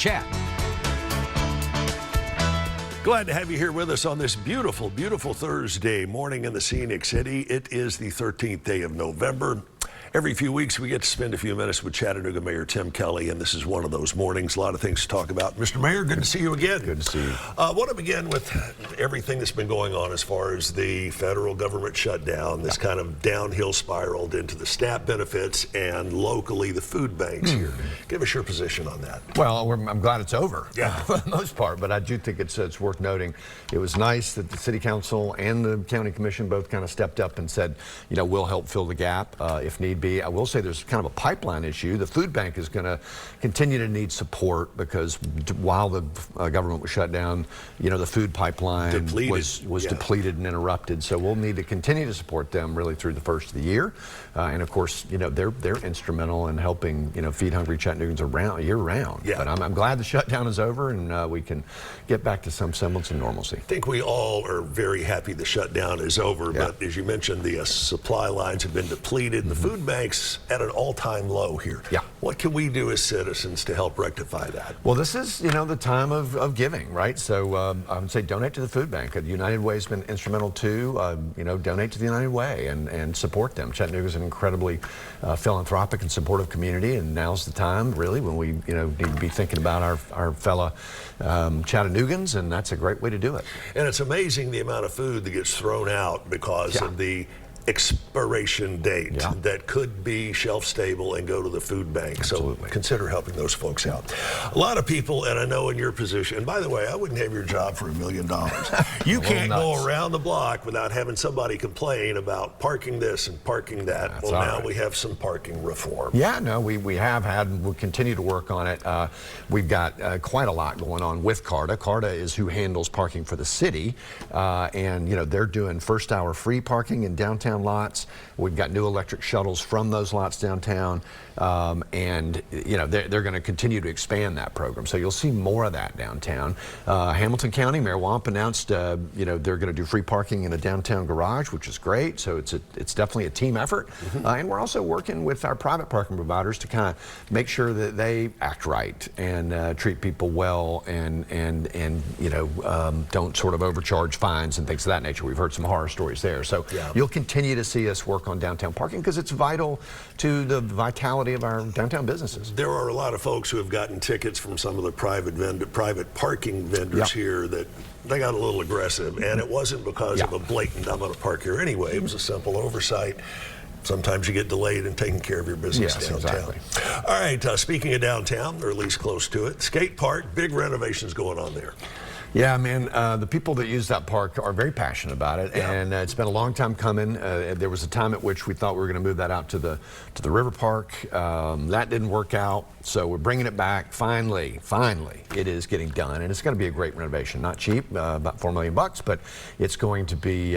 Chat. Glad to have you here with us on this beautiful, beautiful Thursday morning in the scenic city. It is the 13th day of November. Every few weeks, we get to spend a few minutes with Chattanooga Mayor Tim Kelly, and this is one of those mornings. A lot of things to talk about. Mr. Mayor, good to see you again. Good to see you. I want to begin with everything that's been going on as far as the federal government shutdown, this kind of downhill spiraled into the SNAP benefits and locally the food banks here. Give us your position on that. Well, I'm glad it's over, yeah, for the most part, but I do think it's worth noting. It was nice that the City Council and the County Commission both kind of stepped up and said, you know, we'll help fill the gap if need be. I will say there's kind of a pipeline issue. The food bank is going to continue to need support because while the government was shut down, you know, the food pipeline was depleted and interrupted. So we'll need to continue to support them really through the first of the year. And of course, you know, they're instrumental in helping, you know, feed hungry Chattanoogans year round. Yeah. But I'm glad the shutdown is over and we can get back to some semblance of normalcy. I think we all are very happy the shutdown is over, but as you mentioned, the supply lines have been depleted and the food banks at an all-time low here. Yeah. What can we do as citizens to help rectify that? Well, this is, you know, the time of giving, right? So I would say donate to the food bank. United Way has been instrumental too. You know, donate to the United Way and support them. Chattanooga is an incredibly philanthropic and supportive community, and now's the time, really, when we, you know, need to be thinking about our fellow Chattanoogans, and that's a great way to do it. And it's amazing the amount of food that gets thrown out because of the expiration date that could be shelf stable and go to the food bank. Absolutely. So consider helping those folks out. A lot of people, and I know in your position, and by the way, I wouldn't have your job for $1 million. You can't go around the block without having somebody complain about parking this and parking that. That's well, now we have some parking reform. Yeah, no, we have had and we'll continue to work on it. We've got quite a lot going on with CARTA. CARTA is who handles parking for the city, and you know, they're doing first hour free parking in downtown lots. We've got new electric shuttles from those lots downtown, and you know, they're going to continue to expand that program. So you'll see more of that downtown. Hamilton County Mayor Wamp announced, you know, they're going to do free parking in a downtown garage, which is great. So it's definitely a team effort, and we're also working with our private parking providers to kind of make sure that they act right and treat people well, and you know, don't sort of overcharge fines and things of that nature. We've heard some horror stories there. So you'll continue to see us work on downtown parking because it's vital to the vitality of our downtown businesses. There are a lot of folks who have gotten tickets from some of the private parking vendors here that they got a little aggressive, and it wasn't because of a blatant "I'm going to park here anyway." It was a simple oversight. Sometimes you get delayed in taking care of your business downtown. Exactly. All right, speaking of downtown, or at least close to it, skate park, big renovations going on there. Yeah, man, the people that use that park are very passionate about it, and it's been a long time coming. There was a time at which we thought we were going to move that out to the river park. That didn't work out, so we're bringing it back. Finally, it is getting done, and it's going to be a great renovation. Not cheap, about $4 million, but it's going to be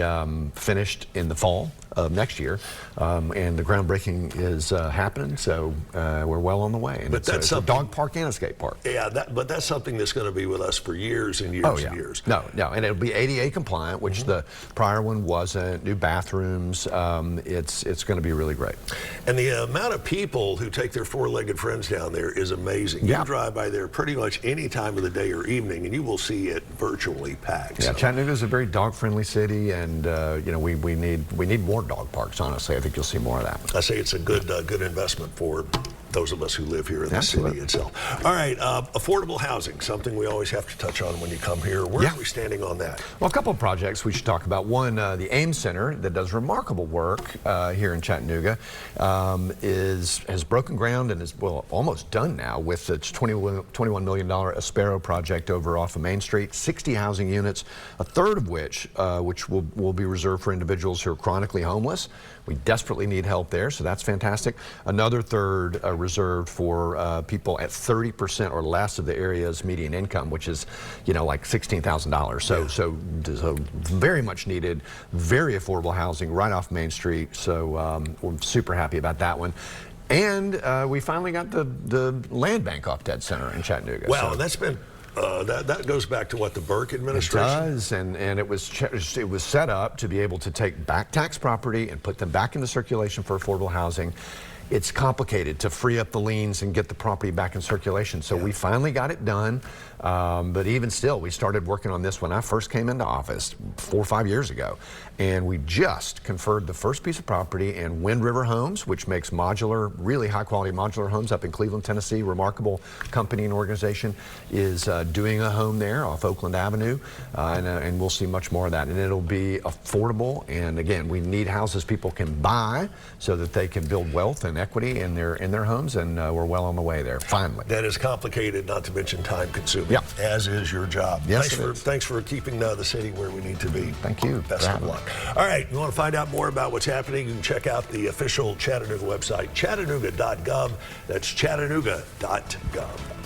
finished in the fall of next year, and the groundbreaking is happening, so we're well on the way. And it's a dog park and a skate park. Yeah, but that's something that's going to be with us for years and years and years. No, and it'll be ADA compliant, which the prior one wasn't. New bathrooms. It's going to be really great. And the amount of people who take their four-legged friends down there is amazing. You drive by there pretty much any time of the day or evening, and you will see it virtually packed. Yeah, Chattanooga is a very dog-friendly city, and you know, we need more dog parks. Honestly, I think you'll see more of that. I say it's a good investment for those of us who live here in the city itself. All right, affordable housing, something we always have to touch on when you come here. Where are we standing on that? Well, a couple of projects we should talk about. One, the Ames Center that does remarkable work here in Chattanooga has broken ground and is almost done now with its $21 million Aspero project over off of Main Street. 60 housing units, a third of which will be reserved for individuals who are chronically homeless. We desperately need help there, so that's fantastic. Another third reserved for people at 30% or less of the area's median income, which is, you know, like $16,000. So very much needed, very affordable housing right off Main Street. So we're super happy about that one. And we finally got the land bank off Dead Center in Chattanooga. Well, and that's been that goes back to what, the Burke administration? It does, and it was set up to be able to take back tax property and put them back into circulation for affordable housing. it's complicated to free up the liens and get the property back in circulation. So we finally got it done. But even still, we started working on this when I first came into office 4 or 5 years ago. And we just conferred the first piece of property, and Wind River Homes, which makes modular, really high quality modular homes up in Cleveland, Tennessee, remarkable company and organization, is doing a home there off Oakland Avenue. And we'll see much more of that. And it'll be affordable. And again, we need houses people can buy so that they can build wealth and equity in their homes. And we're well on the way there, finally. That is complicated, not to mention time consuming. Yeah. As is your job. Yes, Thanks for keeping the city where we need to be. Thank you. Best of luck. All right, you want to find out more about what's happening, you can check out the official Chattanooga website, chattanooga.gov. That's chattanooga.gov.